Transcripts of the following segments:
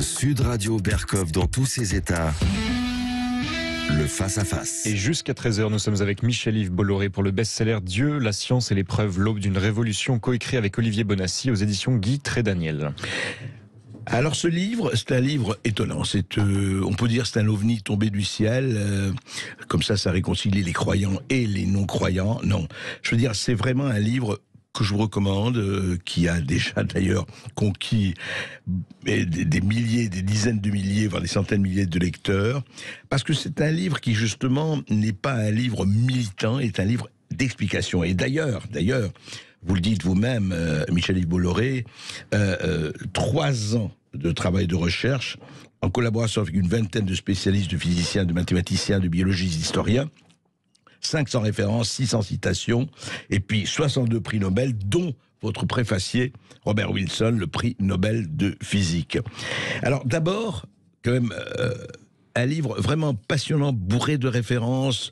Sud Radio Berkov dans tous ses états. Le face-à-face. Et jusqu'à 13h, nous sommes avec Michel-Yves Bolloré pour le best-seller Dieu, la science et l'épreuve, l'aube d'une révolution, coécrit avec Olivier Bonnassy aux éditions Guy Trédaniel. Alors ce livre, c'est un livre étonnant. On peut dire c'est un ovni tombé du ciel. Comme ça réconcilie les croyants et les non-croyants. Non, je veux dire, c'est vraiment un livre que je vous recommande, qui a déjà d'ailleurs conquis des milliers, des dizaines de milliers, voire des centaines de milliers de lecteurs, parce que c'est un livre qui justement n'est pas un livre militant, est un livre d'explication. Et d'ailleurs, vous le dites vous-même, Michel-Yves Bolloré, 3 ans de travail de recherche, en collaboration avec une vingtaine de spécialistes, de physiciens, de mathématiciens, de biologistes, d'historiens, 500 références, 600 citations, et puis 62 prix Nobel, dont votre préfacier, Robert Wilson, le prix Nobel de physique. Alors d'abord, quand même, un livre vraiment passionnant, bourré de références.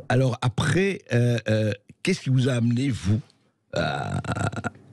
Alors après, qu'est-ce qui vous a amené, vous,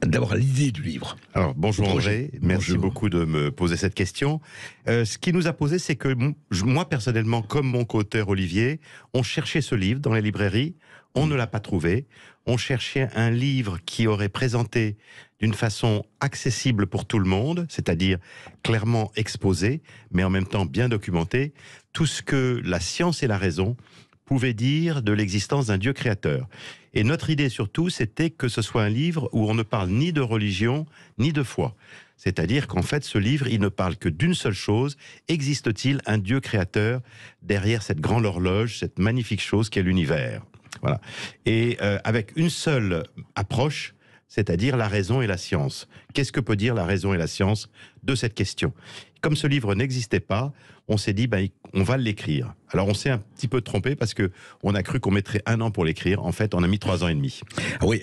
d'abord à l'idée du livre? Alors, bonjour André, merci beaucoup de me poser cette question. Ce qui nous a posé, c'est que moi, personnellement, comme mon co-auteur Olivier, on cherchait ce livre dans les librairies, on ne l'a pas trouvé. On cherchait un livre qui aurait présenté d'une façon accessible pour tout le monde, c'est-à-dire clairement exposé, mais en même temps bien documenté, tout ce que la science et la raison pouvaient dire de l'existence d'un Dieu créateur. Et notre idée surtout, c'était que ce soit un livre où on ne parle ni de religion, ni de foi. C'est-à-dire qu'en fait, ce livre, il ne parle que d'une seule chose: existe-t-il un Dieu créateur derrière cette grande horloge, cette magnifique chose qu'est l'univers? Voilà. Et avec une seule approche, c'est-à-dire la raison et la science. Qu'est-ce que peut dire la raison et la science de cette question? Comme ce livre n'existait pas, on s'est dit, on va l'écrire. Alors on s'est un petit peu trompé parce que on a cru qu'on mettrait 1 an pour l'écrire. En fait, on a mis 3 ans et demi. Ah oui,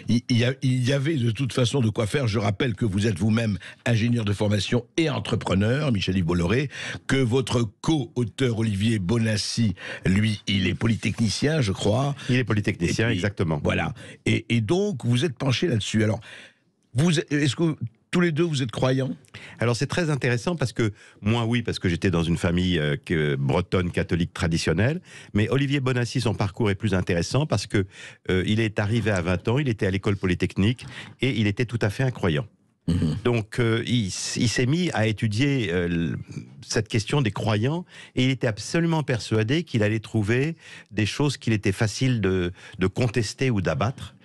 il y avait de toute façon de quoi faire. Je rappelle que vous êtes vous-même ingénieur de formation et entrepreneur, Michel-Yves Bolloré, que votre co-auteur Olivier Bonnassy, lui, il est polytechnicien, je crois. Il est polytechnicien, puis, exactement. Voilà. Et donc, vous êtes penché là-dessus. Alors, est-ce que tous les deux, vous êtes croyants? Alors c'est très intéressant parce que moi, oui, parce que j'étais dans une famille bretonne catholique traditionnelle, mais Olivier Bonnassy, son parcours est plus intéressant parce que il est arrivé à 20 ans, il était à l'école polytechnique et il était tout à fait incroyant. Donc il s'est mis à étudier cette question des croyants et il était absolument persuadé qu'il allait trouver des choses qu'il était facile de contester ou d'abattre.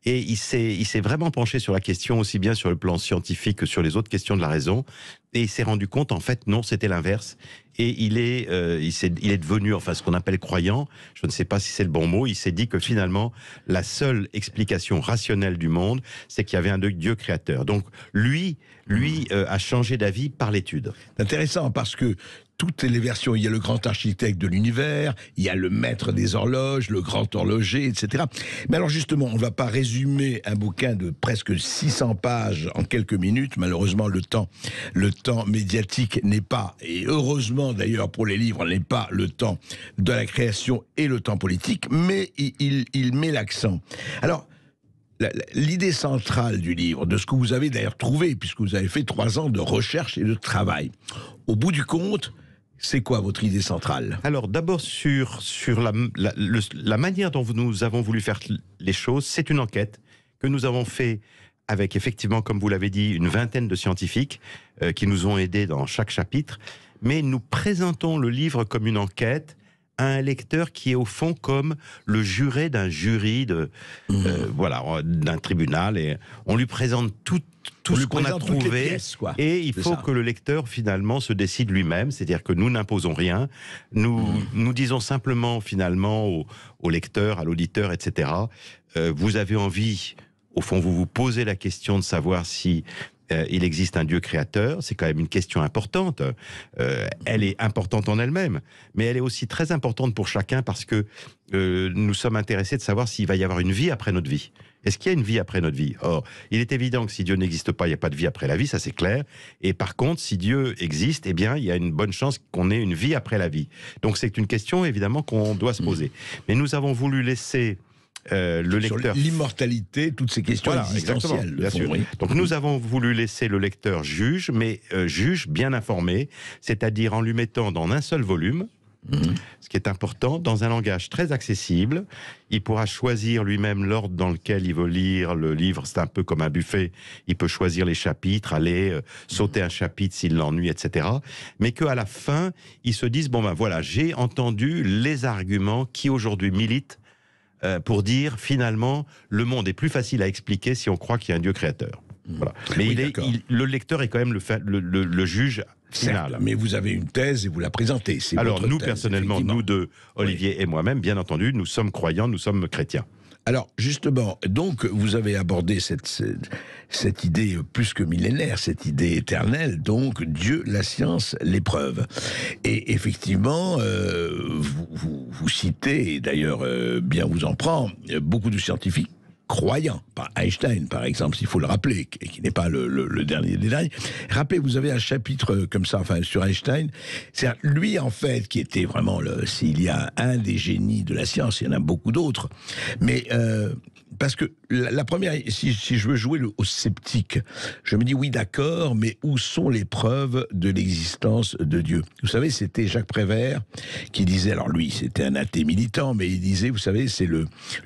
Et il s'est vraiment penché sur la question, aussi bien sur le plan scientifique que sur les autres questions de la raison. Et il s'est rendu compte, en fait, non, c'était l'inverse. Et il est devenu, enfin, ce qu'on appelle croyant. Je ne sais pas si c'est le bon mot. Il s'est dit que finalement, la seule explication rationnelle du monde, c'est qu'il y avait un Dieu créateur. Donc, lui a changé d'avis par l'étude. C'est intéressant parce que toutes les versions, il y a le grand architecte de l'univers, il y a le maître des horloges, le grand horloger, etc. Mais alors justement, on ne va pas résumer un bouquin de presque 600 pages en quelques minutes. Malheureusement, le temps médiatique n'est pas, et heureusement d'ailleurs pour les livres, n'est pas le temps de la création et le temps politique, mais il met l'accent. Alors, l'idée centrale du livre, de ce que vous avez d'ailleurs trouvé, puisque vous avez fait 3 ans de recherche et de travail, au bout du compte, c'est quoi votre idée centrale? Alors d'abord sur la manière dont nous avons voulu faire les choses, c'est une enquête que nous avons fait avec effectivement, comme vous l'avez dit, une vingtaine de scientifiques qui nous ont aidés dans chaque chapitre, mais nous présentons le livre comme une enquête à un lecteur qui est au fond comme le juré d'un jury d'un tribunal, et on lui présente tout ce qu'on a trouvé, pièces, et il faut que le lecteur finalement se décide lui-même, c'est-à-dire que nous n'imposons rien, nous disons simplement finalement au lecteur, à l'auditeur, etc. Vous avez envie, au fond vous vous posez la question de savoir si il existe un Dieu créateur, c'est quand même une question importante. Elle est importante en elle-même, mais elle est aussi très importante pour chacun parce que nous sommes intéressés de savoir s'il va y avoir une vie après notre vie. Est-ce qu'il y a une vie après notre vie? Or, il est évident que si Dieu n'existe pas, il n'y a pas de vie après la vie, ça c'est clair. Et par contre, si Dieu existe, eh bien, il y a une bonne chance qu'on ait une vie après la vie. Donc c'est une question évidemment qu'on doit se poser. Mais nous avons voulu laisser le Sur lecteur... l'immortalité, toutes ces questions Voilà, existentielles. exactement, bien sûr. Oui. Donc nous avons voulu laisser le lecteur juge, mais juge bien informé, c'est-à-dire en lui mettant dans un seul volume, ce qui est important, dans un langage très accessible. Il pourra choisir lui-même l'ordre dans lequel il veut lire le livre. C'est un peu comme un buffet. Il peut choisir les chapitres, aller sauter un chapitre s'il l'ennuie, etc. Mais qu'à la fin, il se dise, bon ben voilà, j'ai entendu les arguments qui aujourd'hui militent pour dire, finalement, le monde est plus facile à expliquer si on croit qu'il y a un Dieu créateur. Voilà. Mais Oui, le lecteur est quand même le juge final. Certes, mais vous avez une thèse et vous la présentez. C'est Alors votre nous, thèse, personnellement, effectivement. nous deux, Olivier et moi-même, bien entendu, nous sommes croyants, nous sommes chrétiens. Alors, justement, donc, vous avez abordé cette idée plus que millénaire, cette idée éternelle, donc, Dieu, la science, l'épreuve. Et effectivement, vous citez, et d'ailleurs, bien vous en prend, beaucoup de scientifiques croyants, pas Einstein par exemple, s'il faut le rappeler, et qui n'est pas le dernier des derniers. Rappelez, vous avez un chapitre comme ça, enfin sur Einstein, c'est lui en fait qui était vraiment, s'il y a un des génies de la science, il y en a beaucoup d'autres, mais parce que la première, si je veux jouer au sceptique, je me dis oui d'accord, mais où sont les preuves de l'existence de Dieu? Vous savez, c'était Jacques Prévert qui disait, alors lui c'était un athée militant, mais il disait, vous savez, c'est le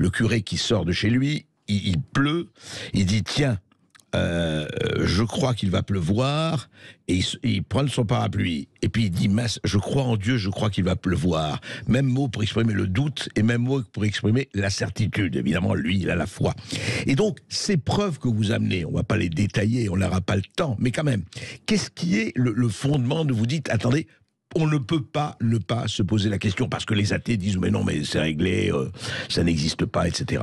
curé qui sort de chez lui, il pleut, il dit tiens, je crois qu'il va pleuvoir, et il prend son parapluie, et puis il dit mince, je crois en Dieu, je crois qu'il va pleuvoir. Même mot pour exprimer le doute, et même mot pour exprimer la certitude. Évidemment, lui, il a la foi. Et donc, ces preuves que vous amenez, on va pas les détailler, on n'aura pas le temps, mais quand même, qu'est-ce qui est le fondement de vous dites, attendez, on ne peut pas ne pas se poser la question, parce que les athées disent mais non, mais c'est réglé, ça n'existe pas, etc.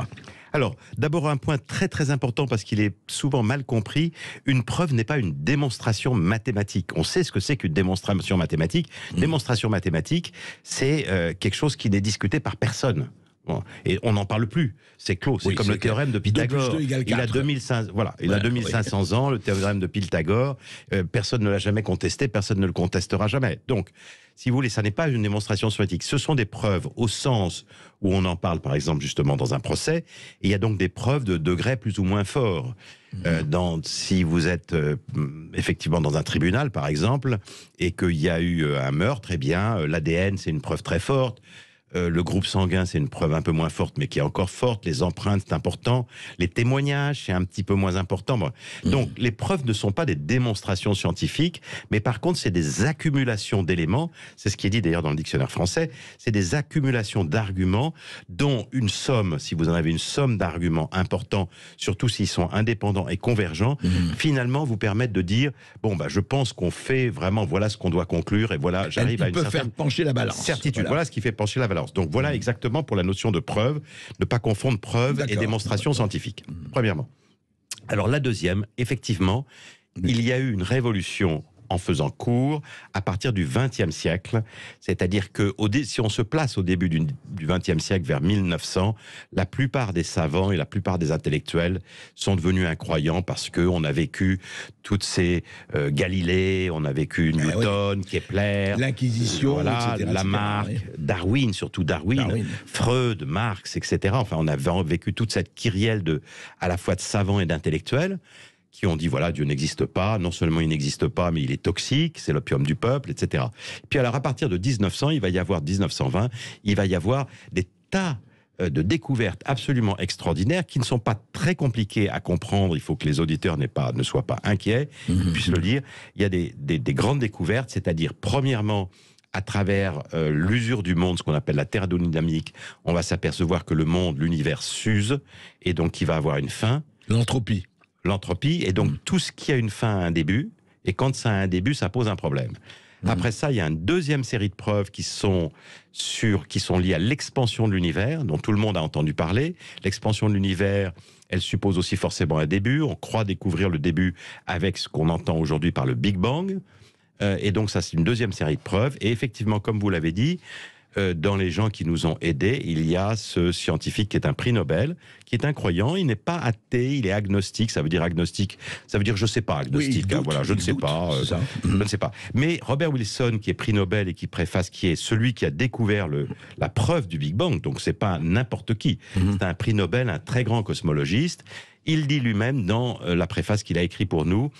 Alors, d'abord un point très très important parce qu'il est souvent mal compris, une preuve n'est pas une démonstration mathématique. On sait ce que c'est qu'une démonstration mathématique. Démonstration mathématique, c'est quelque chose qui n'est discuté par personne. Bon. Et on n'en parle plus, c'est clos, c'est comme le théorème de Pythagore. 2 + 2 = 4. Il a 2500, voilà, il a 2500 ans, le théorème de Pythagore, personne ne l'a jamais contesté, personne ne le contestera jamais. Donc, si vous voulez, ça n'est pas une démonstration scientifique, ce sont des preuves au sens où on en parle, par exemple, justement, dans un procès, et il y a donc des preuves de degrés plus ou moins forts. Si vous êtes effectivement dans un tribunal, par exemple, et qu'il y a eu un meurtre, eh bien, l'ADN, c'est une preuve très forte. Le groupe sanguin, c'est une preuve un peu moins forte, mais qui est encore forte. Les empreintes, c'est important. Les témoignages, c'est un petit peu moins important. Bon. Donc, les preuves ne sont pas des démonstrations scientifiques, mais par contre, c'est des accumulations d'éléments. C'est ce qui est dit d'ailleurs dans le dictionnaire français. C'est des accumulations d'arguments, dont une somme, si vous en avez une somme d'arguments importants, surtout s'ils sont indépendants et convergents, finalement, vous permettent de dire, bon, bah, je pense qu'on fait vraiment, voilà ce qu'on doit conclure, et voilà, j'arrive à une certaine faire pencher la balance. certitude. Voilà ce qui fait pencher la balance. Donc voilà exactement pour la notion de preuve, ne pas confondre preuve et démonstration scientifique, premièrement. Alors la deuxième, effectivement, il y a eu une révolution en faisant cours à partir du XXe siècle, c'est-à-dire que si on se place au début du XXe siècle, vers 1900, la plupart des savants et la plupart des intellectuels sont devenus incroyants parce qu'on a vécu toutes ces Galilée, on a vécu Newton, Kepler, l'Inquisition, voilà, etc., Lamarck, oui. Darwin, surtout Darwin, Freud, Marx, etc. Enfin, on a vécu toute cette kyrielle à la fois de savants et d'intellectuels qui ont dit, voilà, Dieu n'existe pas, non seulement il n'existe pas, mais il est toxique, c'est l'opium du peuple, etc. Puis alors, à partir de 1900, 1920, il va y avoir des tas de découvertes absolument extraordinaires qui ne sont pas très compliquées à comprendre. Il faut que les auditeurs ne soient pas inquiets, ils puissent le lire. Il y a des grandes découvertes, c'est-à-dire, premièrement, à travers l'usure du monde, ce qu'on appelle la thermodynamique, on va s'apercevoir que le monde, l'univers s'use, et donc il va avoir une fin. L'entropie, et donc tout ce qui a une fin a un début, et quand ça a un début, ça pose un problème. Après ça, il y a une deuxième série de preuves qui sont liées à l'expansion de l'univers, dont tout le monde a entendu parler. L'expansion de l'univers, elle suppose aussi forcément un début. On croit découvrir le début avec ce qu'on entend aujourd'hui par le Big Bang. Et donc ça, c'est une deuxième série de preuves. Et effectivement, comme vous l'avez dit, dans les gens qui nous ont aidés, il y a ce scientifique qui est un prix Nobel, qui est un croyant. Il n'est pas athée, il est agnostique. Ça veut dire agnostique, ça veut dire je sais pas, agnostique. Oui, Voilà, je ne sais pas. Je ne sais pas. Mais Robert Wilson, qui est prix Nobel et qui préface, qui est celui qui a découvert la preuve du Big Bang, donc c'est pas n'importe qui. C'est un prix Nobel, un très grand cosmologiste. Il dit lui-même dans la préface qu'il a écrite pour nous,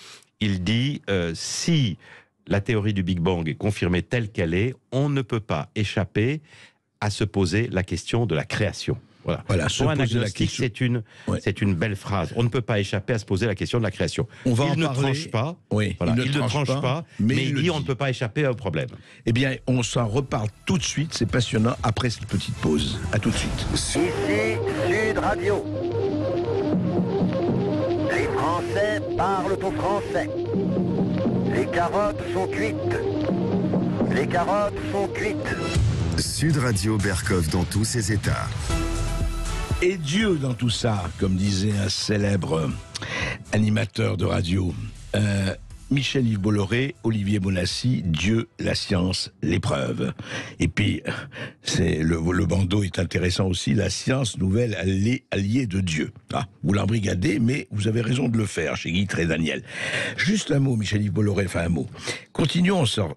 il dit si la théorie du Big Bang est confirmée telle qu'elle est, on ne peut pas échapper à se poser la question de la création. Voilà. Pour un agnostique, c'est une belle phrase. On ne peut pas échapper à se poser la question de la création. On va il ne tranche pas, oui, voilà, il ne tranche pas, mais il dit on ne peut pas échapper au problème. Eh bien, on s'en reparle tout de suite, c'est passionnant, après cette petite pause. À tout de suite. Ici Sud Radio. Les Français parlent au français. Les carottes sont cuites. Les carottes sont cuites. Sud Radio Berkov dans tous ses états. Et Dieu dans tout ça, comme disait un célèbre animateur de radio. Michel-Yves Bolloré, Olivier Bonassi, Dieu, la science, l'épreuve. Et puis, le bandeau est intéressant aussi, la science nouvelle alliée de Dieu. Ah, vous l'embrigadez, mais vous avez raison de le faire chez Guy Trédaniel. Juste un mot, Michel-Yves Bolloré, enfin un mot. Continuons sur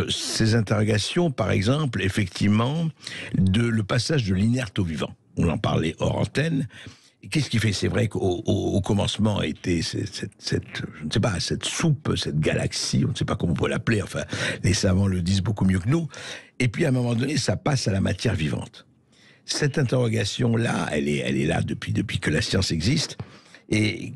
ces interrogations, par exemple, effectivement, le passage de l'inerte au vivant. On en parlait hors antenne. Qu'est-ce qui fait? C'est vrai qu'au commencement était je ne sais pas, cette soupe, cette galaxie, on ne sait pas comment on peut l'appeler, enfin, les savants le disent beaucoup mieux que nous. Et puis, à un moment donné, ça passe à la matière vivante. Cette interrogation-là, elle est là depuis que la science existe. Et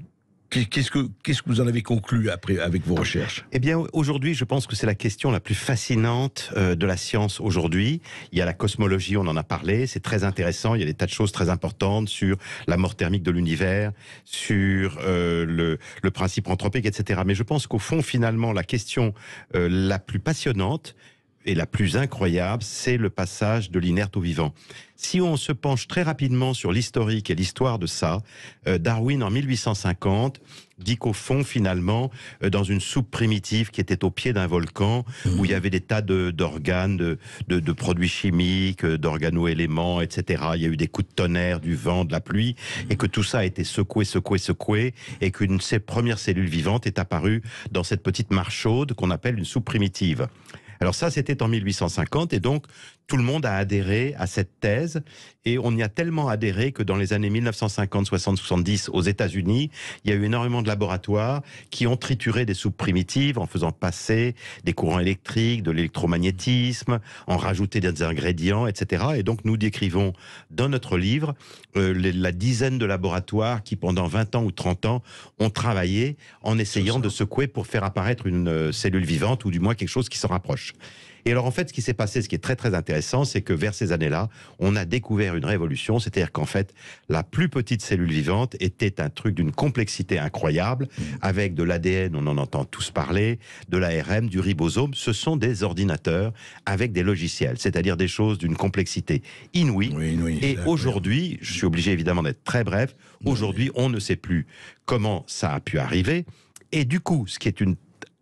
qu'est-ce que vous en avez conclu après, avec vos recherches? Eh bien, aujourd'hui, je pense que c'est la question la plus fascinante de la science aujourd'hui. Il y a la cosmologie, on en a parlé, c'est très intéressant. Il y a des tas de choses très importantes sur la mort thermique de l'univers, sur le principe anthropique, etc. Mais je pense qu'au fond, finalement, la question la plus passionnante et la plus incroyable, c'est le passage de l'inerte au vivant. Si on se penche très rapidement sur l'historique et l'histoire de ça, Darwin, en 1850, dit qu'au fond, finalement, dans une soupe primitive qui était au pied d'un volcan, où il y avait des tas d'organes, de produits chimiques, d'organo-éléments, etc., il y a eu des coups de tonnerre, du vent, de la pluie, et que tout ça a été secoué, et qu'une première cellule vivante est apparue dans cette petite mare chaude qu'on appelle une soupe primitive. Alors ça, c'était en 1850, et donc tout le monde a adhéré à cette thèse, et on y a tellement adhéré que dans les années 1950, 60, 70, aux États-Unis, il y a eu énormément de laboratoires qui ont trituré des soupes primitives en faisant passer des courants électriques, de l'électromagnétisme, en rajouter des ingrédients, etc. Et donc nous décrivons dans notre livre la dizaine de laboratoires qui, pendant 20 ans ou 30 ans, ont travaillé en essayant de secouer pour faire apparaître une cellule vivante, ou du moins quelque chose qui s'en rapproche. Et alors en fait, ce qui s'est passé, ce qui est très très intéressant, c'est que vers ces années-là, on a découvert une révolution, c'est-à-dire qu'en fait, la plus petite cellule vivante était un truc d'une complexité incroyable, avec de l'ADN, on en entend tous parler, de l'ARN, du ribosome. Ce sont des ordinateurs avec des logiciels, c'est-à-dire des choses d'une complexité inouïe. Oui, et aujourd'hui, je suis obligé évidemment d'être très bref, aujourd'hui, on ne sait plus comment ça a pu arriver. Et du coup, ce qui est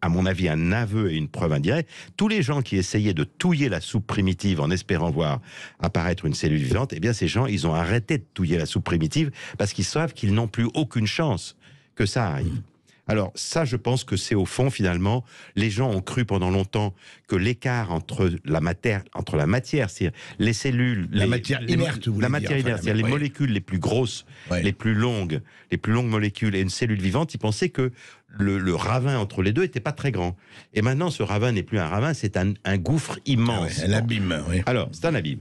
à mon avis, un aveu et une preuve indirecte, tous les gens qui essayaient de touiller la soupe primitive en espérant voir apparaître une cellule vivante, eh bien ces gens, ils ont arrêté de touiller la soupe primitive parce qu'ils savent qu'ils n'ont plus aucune chance que ça arrive. Alors ça, je pense que c'est au fond, finalement, les gens ont cru pendant longtemps que l'écart entre la matière, c'est-à-dire les cellules... La matière inerte, vous voulez dire. La matière inerte, c'est-à-dire les molécules les plus grosses, les plus longues molécules et une cellule vivante, ils pensaient que le ravin entre les deux n'était pas très grand. Et maintenant, ce ravin n'est plus un ravin, c'est un gouffre immense. Un abîme, oui. Alors, c'est un abîme.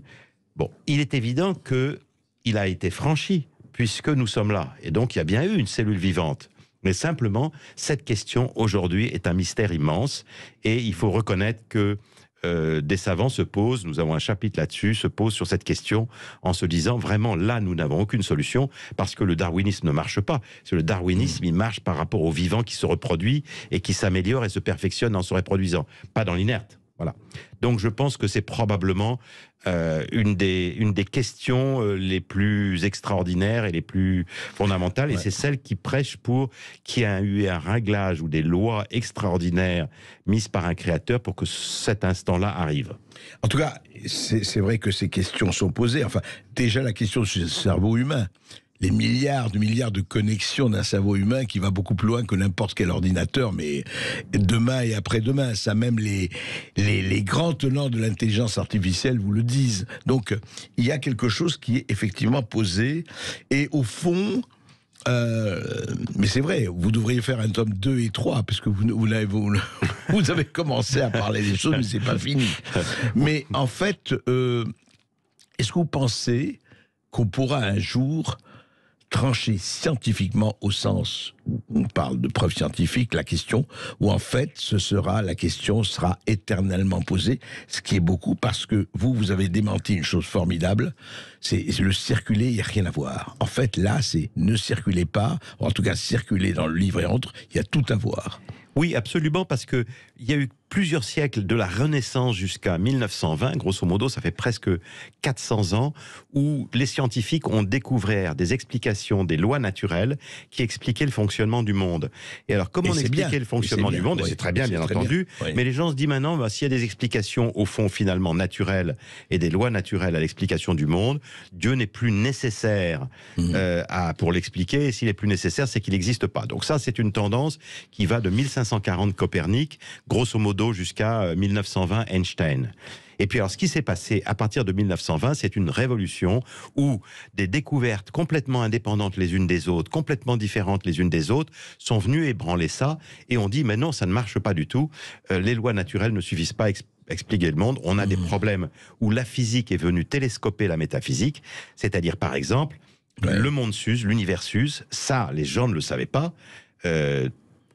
Bon, il est évident qu'il a été franchi, puisque nous sommes là. Et donc, il y a bien eu une cellule vivante. Mais simplement, cette question, aujourd'hui, est un mystère immense. Et il faut reconnaître que des savants se posent, nous avons un chapitre là-dessus, se posent sur cette question en se disant, vraiment, là, nous n'avons aucune solution, parce que le darwinisme ne marche pas. Parce que le darwinisme, il marche par rapport au vivant qui se reproduit et qui s'améliore et se perfectionne en se reproduisant. Pas dans l'inerte. Voilà. Donc je pense que c'est probablement une des questions les plus extraordinaires et les plus fondamentales, et c'est celle qui prêche pour qu'il y ait eu un réglage ou des lois extraordinaires mises par un créateur pour que cet instant-là arrive. En tout cas, c'est vrai que ces questions sont posées. Enfin, déjà la question du cerveau humain. Les milliards de connexions d'un cerveau humain qui va beaucoup plus loin que n'importe quel ordinateur, mais demain et après-demain, ça même les grands tenants de l'intelligence artificielle vous le disent. Donc, il y a quelque chose qui est effectivement posé, et au fond, mais c'est vrai, vous devriez faire un tome 2 et 3, parce que vous avez commencé à parler des choses, mais c'est pas fini. Mais en fait, est-ce que vous pensez qu'on pourra un jour trancher scientifiquement, au sens où on parle de preuves scientifiques, la question, où en fait la question sera éternellement posée, ce qui est beaucoup, parce que vous avez démenti une chose formidable, c'est le circuler, il n'y a rien à voir. En fait, là, c'est ne circulez pas, ou en tout cas circuler dans le livre et autres, il y a tout à voir. Oui, absolument, parce que il y a eu plusieurs siècles, de la Renaissance jusqu'à 1920, grosso modo, ça fait presque 400 ans, où les scientifiques ont découvert des explications des lois naturelles qui expliquaient le fonctionnement du monde. Et alors, comment on expliquait le fonctionnement du monde? C'est très bien, bien entendu, mais les gens se disent maintenant, s'il y a des explications, au fond, finalement, naturelles, et des lois naturelles à l'explication du monde, Dieu n'est plus nécessaire pour l'expliquer, et s'il est plus nécessaire, c'est qu'il n'existe pas. Donc ça, c'est une tendance qui va de 1540 Copernic, grosso modo, jusqu'à 1920 Einstein. Et puis alors, ce qui s'est passé à partir de 1920, c'est une révolution où des découvertes complètement indépendantes les unes des autres, complètement différentes les unes des autres, sont venues ébranler ça, et on dit, mais non, ça ne marche pas du tout, les lois naturelles ne suffisent pas à expliquer le monde, on a des problèmes où la physique est venue télescoper la métaphysique, c'est-à-dire par exemple, le monde s'use, l'univers s'use, ça, les gens ne le savaient pas,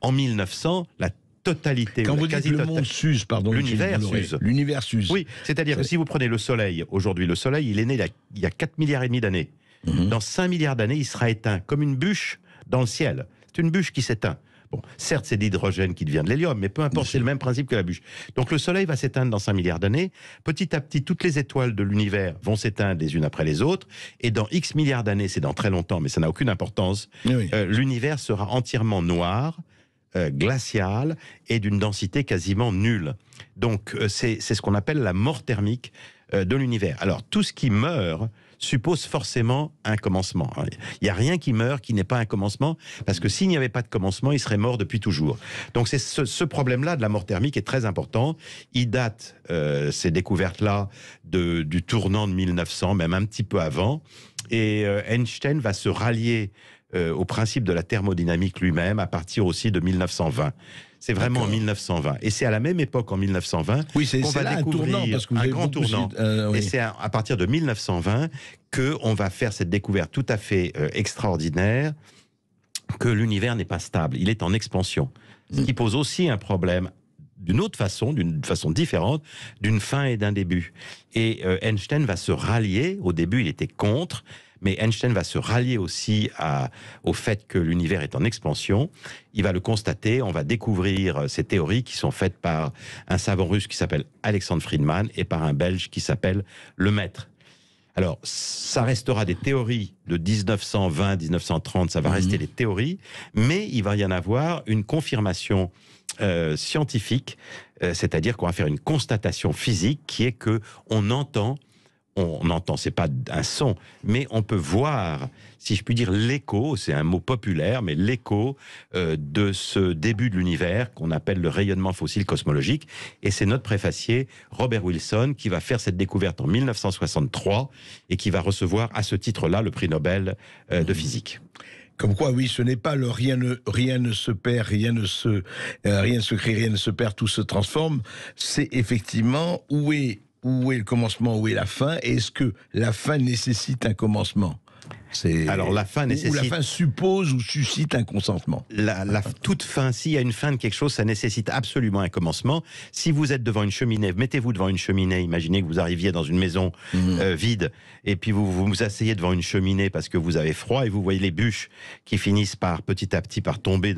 en 1900, la totalité... Quand vous dites le monde s'use, pardon... L'univers s'use. L'univers s'use. Oui, c'est-à-dire que si vous prenez le Soleil, aujourd'hui, le Soleil, il est né il y a 4 milliards et demi d'années. Dans 5 milliards d'années, il sera éteint, comme une bûche dans le ciel. C'est une bûche qui s'éteint. Bon, certes, c'est de l'hydrogène qui devient de l'hélium, mais peu importe, c'est le même principe que la bûche. Donc le Soleil va s'éteindre dans 5 milliards d'années. Petit à petit, toutes les étoiles de l'univers vont s'éteindre les unes après les autres. Et dans X milliards d'années, c'est dans très longtemps, mais ça n'a aucune importance, l'univers sera entièrement noir, glacial et d'une densité quasiment nulle. Donc c'est ce qu'on appelle la mort thermique de l'univers. Alors tout ce qui meurt suppose forcément un commencement. Il n'y a rien qui meurt qui n'est pas un commencement, parce que s'il n'y avait pas de commencement, il serait mort depuis toujours. Donc c'est ce problème-là de la mort thermique est très important. Il date, ces découvertes-là, du tournant de 1900, même un petit peu avant, et Einstein va se rallier au principe de la thermodynamique lui-même à partir aussi de 1920. C'est vraiment en 1920. Et c'est à la même époque, en 1920, qu'on va découvrir un grand tournant. Et c'est à partir de 1920 qu'on va faire cette découverte tout à fait extraordinaire, que l'univers n'est pas stable, il est en expansion. Ce qui pose aussi un problème d'une façon différente, d'une fin et d'un début. Et Einstein va se rallier, au début il était contre, mais Einstein va se rallier aussi au fait que l'univers est en expansion. Il va le constater, on va découvrir ces théories qui sont faites par un savant russe qui s'appelle Alexandre Friedman et par un Belge qui s'appelle Lemaître. Alors, ça restera des théories de 1920, 1930, ça va rester des théories, mais il va y en avoir une confirmation scientifique, c'est-à-dire qu'on va faire une constatation physique qui est que on entend, c'est pas un son, mais on peut voir, si je puis dire, l'écho, c'est un mot populaire, mais l'écho de ce début de l'univers qu'on appelle le rayonnement fossile cosmologique. Et c'est notre préfacier, Robert Wilson, qui va faire cette découverte en 1963 et qui va recevoir à ce titre-là le prix Nobel de physique. Comme quoi, oui, ce n'est pas le rien ne se perd, rien ne se crée, rien ne se perd, tout se transforme. C'est effectivement où est le commencement, où est la fin, et est-ce que la fin nécessite un commencement? Alors la fin Ou la nécessite... fin suppose ou suscite un consentement. Toute fin, s'il y a une fin de quelque chose, ça nécessite absolument un commencement. Si vous êtes devant une cheminée, mettez-vous devant une cheminée, imaginez que vous arriviez dans une maison vide, et puis vous vous asseyez devant une cheminée parce que vous avez froid, et vous voyez les bûches qui finissent par petit à petit par tomber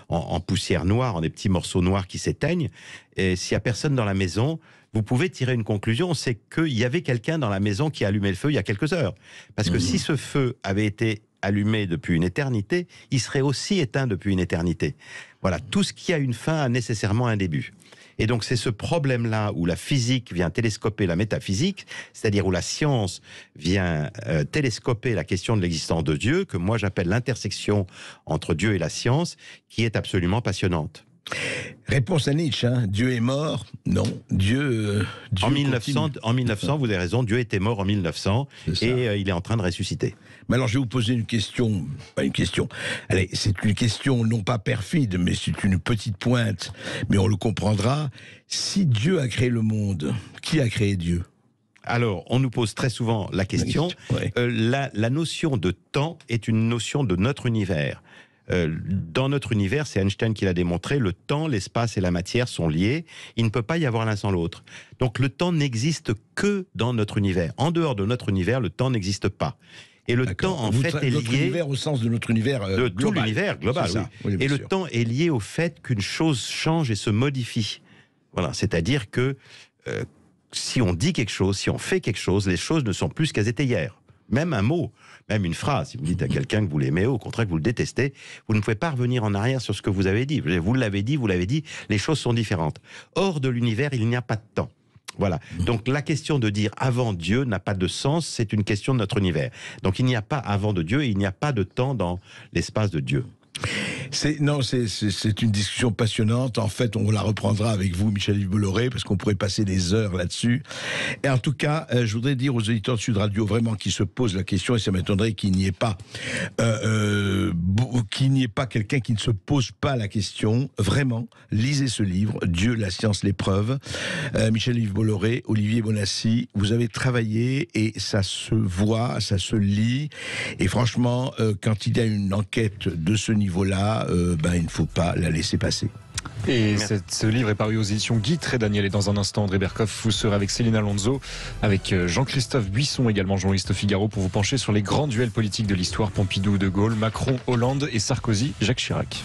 en poussière noire, en des petits morceaux noirs qui s'éteignent. Et s'il n'y a personne dans la maison, vous pouvez tirer une conclusion, c'est qu'il y avait quelqu'un dans la maison qui a allumé le feu il y a quelques heures. Parce que si ce feu avait été allumé depuis une éternité, il serait aussi éteint depuis une éternité. Voilà, tout ce qui a une fin a nécessairement un début. Et donc c'est ce problème-là où la physique vient télescoper la métaphysique, c'est-à-dire où la science vient télescoper la question de l'existence de Dieu, que moi j'appelle l'intersection entre Dieu et la science, qui est absolument passionnante. Réponse à Nietzsche, hein. Dieu est mort? Non. Dieu en 1900, vous avez raison, Dieu était mort en 1900 et il est en train de ressusciter. Mais alors je vais vous poser une question, pas une question, allez, c'est une question non pas perfide, mais c'est une petite pointe, mais on le comprendra. Si Dieu a créé le monde, qui a créé Dieu? Alors, on nous pose très souvent la question. Ouais. La notion de temps est une notion de notre univers. Dans notre univers, c'est Einstein qui l'a démontré, le temps, l'espace et la matière sont liés. Il ne peut pas y avoir l'un sans l'autre. Donc le temps n'existe que dans notre univers. En dehors de notre univers, le temps n'existe pas. Et le temps, en fait, est notre lié... univers au sens de notre univers de global. tout l'univers global, oui. Oui, et le sûr. temps est lié au fait qu'une chose change et se modifie. Voilà, c'est-à-dire que si on dit quelque chose, si on fait quelque chose, les choses ne sont plus ce qu'elles étaient hier. Même un mot, même une phrase, si vous dites à quelqu'un que vous l'aimez, au contraire que vous le détestez, vous ne pouvez pas revenir en arrière sur ce que vous avez dit. Vous l'avez dit, les choses sont différentes. Hors de l'univers, il n'y a pas de temps. Voilà. Donc la question de dire avant Dieu n'a pas de sens, c'est une question de notre univers. Donc il n'y a pas avant de Dieu et il n'y a pas de temps dans l'espace de Dieu. C'est une discussion passionnante. En fait, on la reprendra avec vous, Michel-Yves Bolloré, parce qu'on pourrait passer des heures là-dessus. Et en tout cas, je voudrais dire aux auditeurs de Sud Radio vraiment qui se posent la question, et ça m'étonnerait qu'il n'y ait pas quelqu'un qui ne se pose pas la question. Vraiment, lisez ce livre, Dieu, la science, l'épreuve. Michel-Yves Bolloré, Olivier Bonnassy, vous avez travaillé et ça se voit, ça se lit. Et franchement, quand il y a une enquête de ce niveau-là, il ne faut pas la laisser passer. Et ce livre est paru aux éditions Guy Trédaniel. Et dans un instant, André Berkoff, vous serez avec Céline Alonso, avec Jean-Christophe Buisson, également journaliste au Figaro, pour vous pencher sur les grands duels politiques de l'histoire: Pompidou, De Gaulle, Macron, Hollande et Sarkozy, Jacques Chirac.